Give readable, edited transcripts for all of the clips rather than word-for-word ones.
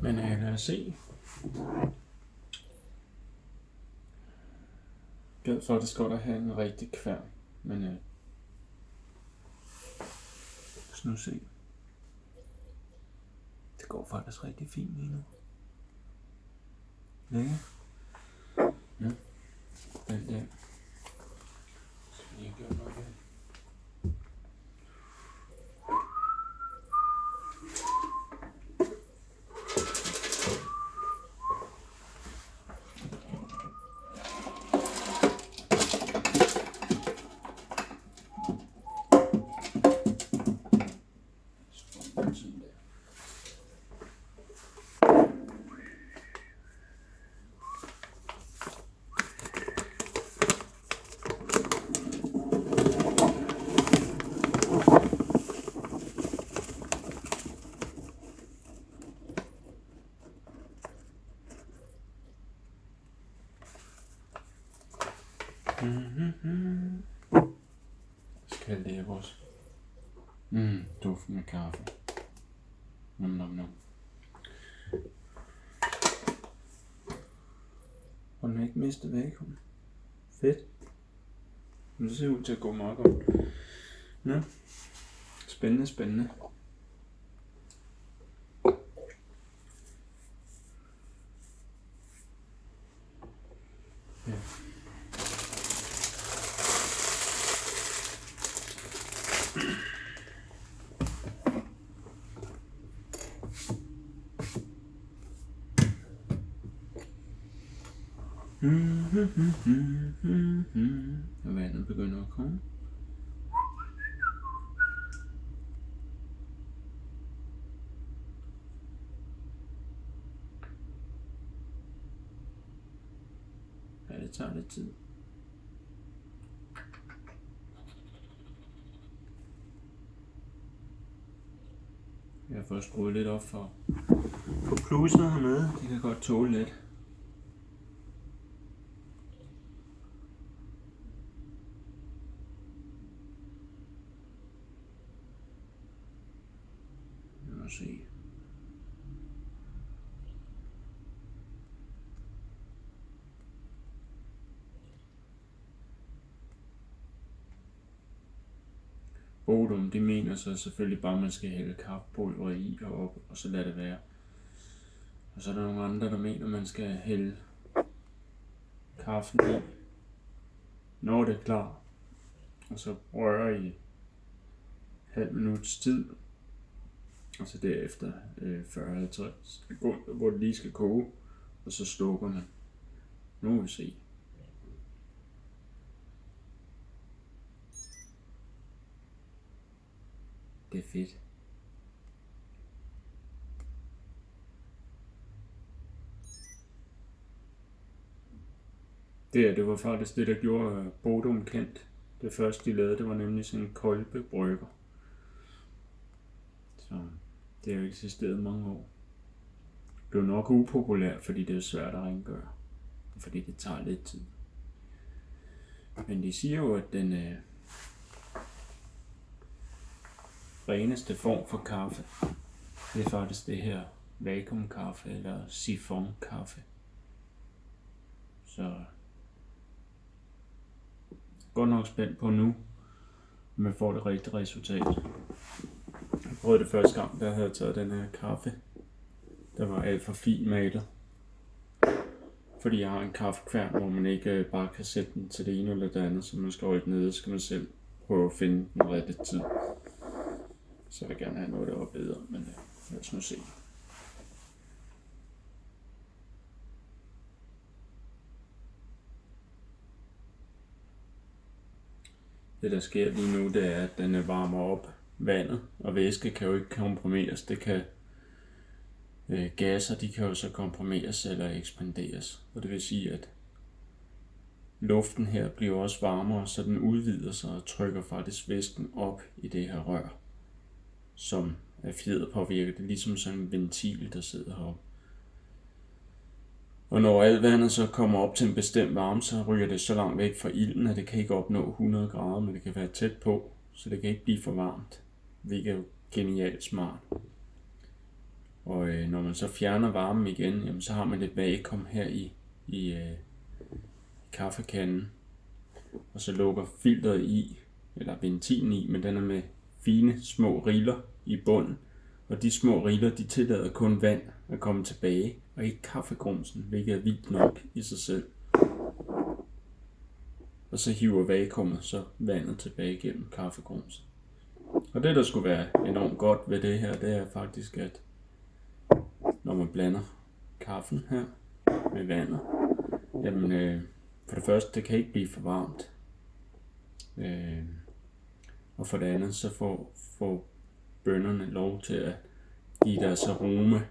Men lad os se. Gad for, at det skal godt at have en rigtig kværn. Men lad os nu se. Det går faktisk rigtig fint lige nu. Lækker. Ja. Den der. Skal lige gøre noget her. Skal det her vores duften af kaffe. Nom. Og den har ikke mistet vakuum. Fedt. Men det ser ud til at gå meget godt. Ja. Spændende. Ja. Og vandet begynder at komme. Ja, det tager lidt tid. Jeg har fået skruet lidt op for plusset hernede. Det kan godt tåle lidt. Lad os se. Bodum, de mener så selvfølgelig bare, at man skal hælde kaffepulver i og op, og så lade det være. Og så er der nogle andre, der mener, at man skal hælde kaffen i, når det er klar. Og så røre i halv minuts tid. Og så derefter 40-50 sekunder, hvor det lige skal koge. Og så slukker man. Nu må vi se. Det er fedt. Det var faktisk det, der gjorde Bodum kendt. Det første, de lavede, det var nemlig sådan en kolbebrygger. Så det har jo eksisteret mange år. Det blev nok upopulært, fordi det er svært at rengøre. Og fordi det tager lidt tid. Men de siger jo, at den reneste form for kaffe, det er faktisk det her vakuumkaffe eller sifonkaffe. Så godt nok spændt på nu, om man får det rigtige resultat. Jeg prøvede det første gang, da jeg havde taget den her kaffe. Der var alt for fint malet. Fordi jeg har en kaffekværn, hvor man ikke bare kan sætte den til det ene eller det andet, så man skal holde nede, så skal man selv prøve at finde den rette tid. Så jeg vil gerne have noget, der var bedre, men lad os nu se. Det der sker lige nu, det er, at den varmer op vandet, og væske kan jo ikke komprimeres. Det kan gasser, de kan jo så komprimeres eller ekspanderes. Og det vil sige, at luften her bliver også varmere, så den udvider sig og trykker faktisk væsken op i det her rør, som er fjederpåvirket. Det er ligesom sådan en ventil, der sidder heroppe. Og når alt vandet så kommer op til en bestemt varme, så ryger det så langt væk fra ilden, at det kan ikke opnå 100 grader, men det kan være tæt på, så det kan ikke blive for varmt, hvilket er jo genialt smart. Og når man så fjerner varmen igen, jamen, så har man et vakuum her i kaffekanden. Og så lukker filteret i, eller ventilen i, men den er med fine små riller i bunden. Og de små riller, de tillader kun vand at komme tilbage, og ikke kaffegrumsen, hvilket er vildt nok i sig selv. Og så hiver vakuumet så vandet tilbage gennem kaffegrumsen. Og det, der skulle være enormt godt ved det her, det er faktisk, at når man blander kaffen her med vandet, jamen for det første, det kan ikke blive for varmt. Og for det andet, så får bønnerne lov til at give deres aroma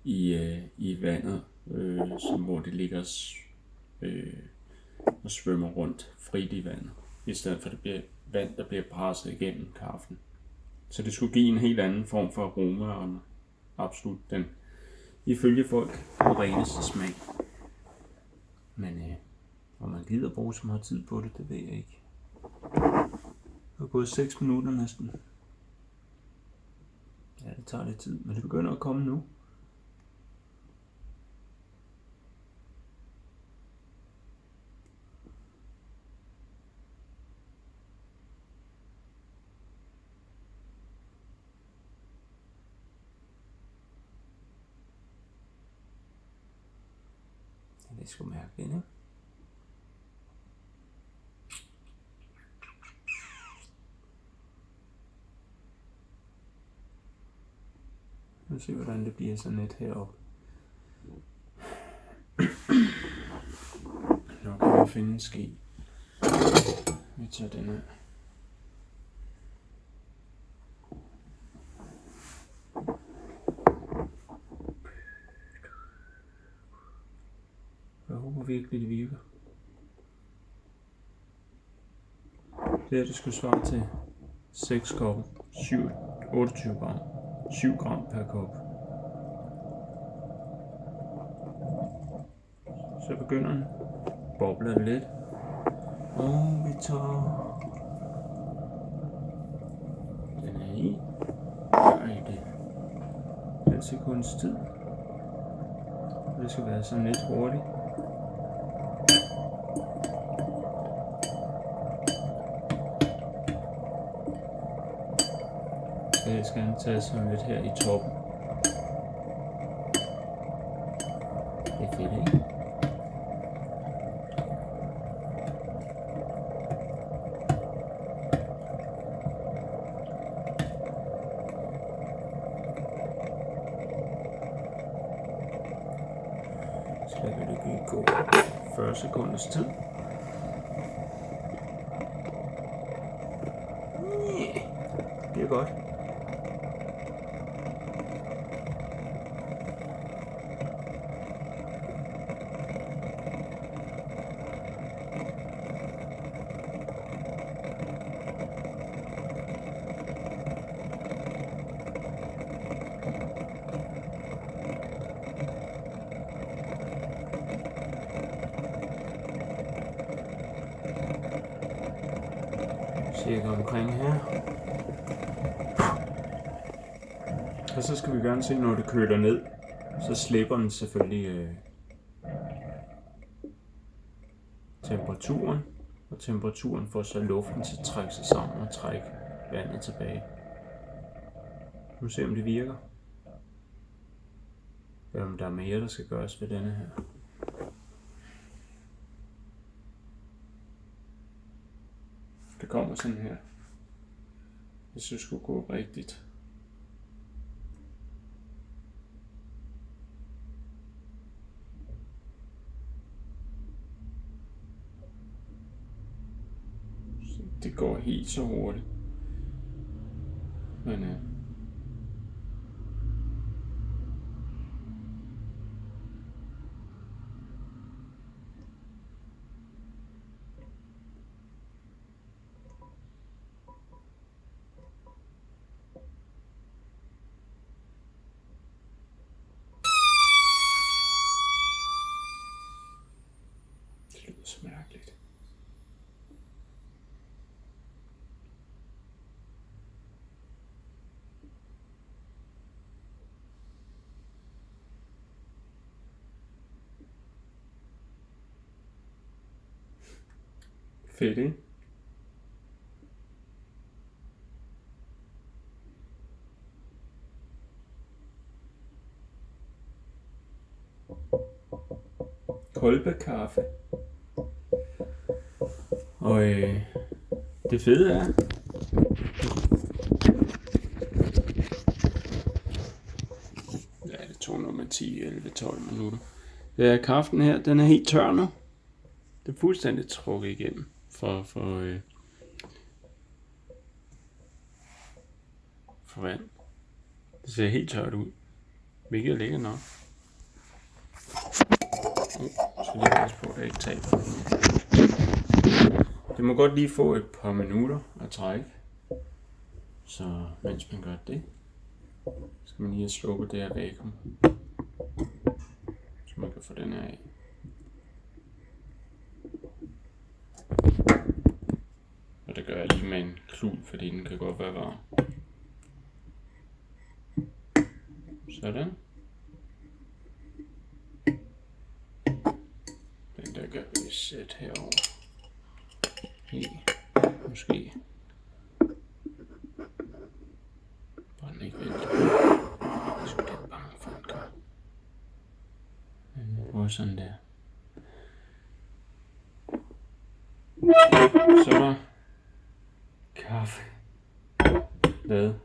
i vandet, hvor det ligger og svømmer rundt frit i vandet, i stedet for at det bliver vand, der bliver presset igennem kaffen. Så det skulle give en helt anden form for aroma, og absolut den, ifølge folk, den reneste smag. Men om man gider bruge så meget tid på det, det ved jeg ikke. Det er gået 6 minutter næsten. Ja, det tager lidt tid, men det begynder at komme nu. Det er sgu mærkeligt, ikke? Nu se, hvordan det bliver sådan lidt heroppe. Nu kan vi finde en ske. Vi tager den her. Jeg håber virkelig, det virker. Det her, det skulle svare til 6 kopper, 28 gram, 7 gram per kop. Så begynder den, bobler det lidt, og vi tager den her i, gør i det 5 sekunders tid. Det skal være sådan lidt hurtigt. Så jeg skal tage sådan lidt her i toppen. Det er fedt, ikke? Så lader vi det lige gå 40 sekunders tid. Det er godt. Cirka omkring her. Og så skal vi gerne se, når det køler ned, så slipper den selvfølgelig temperaturen, og temperaturen får så luften til at trække sig sammen og trække vandet tilbage. Nu ser vi, om det virker. Eller om der er mere, der skal gøres ved denne her. Det kommer sådan her. Hvis det skulle gå rigtigt. Så det går helt så hurtigt. Men det lyder så mærkeligt. Fedt, ikke? Kolbekaffe. Og det fede er, det tog nummer 10, 11, 12 minutter. Kaffen her, den er helt tør nu. Det er fuldstændig trukket igennem for vand. Det ser helt tørt ud, hvilket er lækkert nok. Så lige passe på, at jeg ikke taber. Det må godt lige få et par minutter at trække. Så mens man gør det, skal man lige have sluppet det her vakuum, så man kan få den her af. Og det gør jeg lige med en klud, fordi den kan godt være varm. Sådan. Den der gør vi sæt herover. Måske. Bare den ikke vælter. Jeg er sgu lidt bange for den gør. Jeg prøver sådan der. Så er der kaffe lavet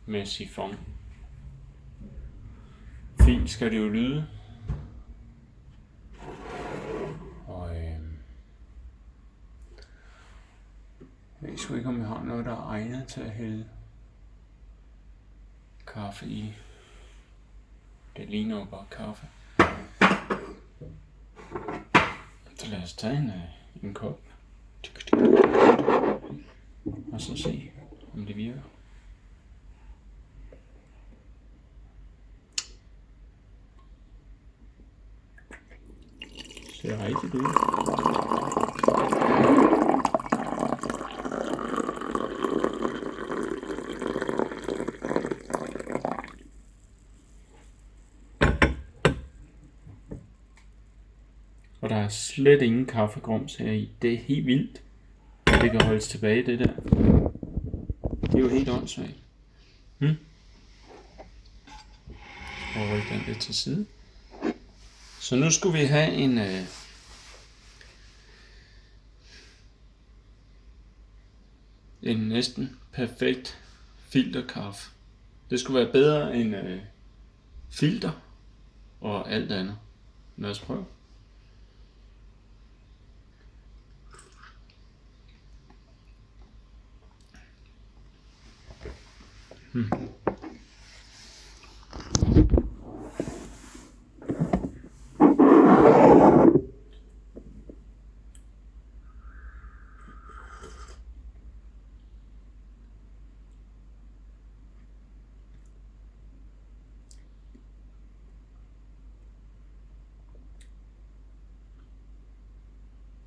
med sifon. Fint skal det jo lyde. Og jeg ved sgu ikke, om jeg har noget, der er egnet til at hælde kaffe i. Det ligner jo bare kaffe. Så lad os tage en kop. Og så se, om det virker. Det ser rigtigt ud. Og der er slet ingen kaffegrums her i. Det er helt vildt, at det kan holdes tilbage, det der. Det er jo helt åndssvagt. Og rykke den lidt til side. Så nu skulle vi have en næsten perfekt filterkaffe. Det skulle være bedre end filter og alt andet. Lad os prøve.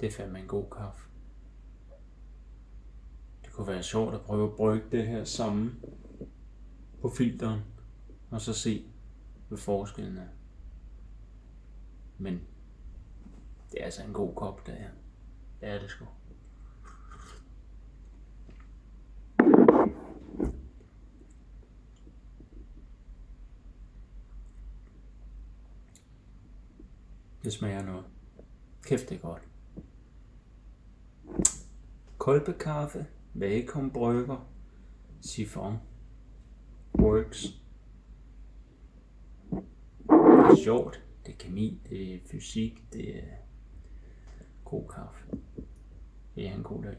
Det er fandme en god kaffe. Det kunne være sjovt at prøve at brygge det her sammen på filteren, og så se, hvad forskellen er. Men det er altså en god kop, det her. Det er det sgu. Det smager noget. Kæft, det er godt. Kolbekaffe, vakuumbrygger, sifon, works. Det er sjovt, det er kemi, det er fysik, det er god kaffe. Det er en god dag.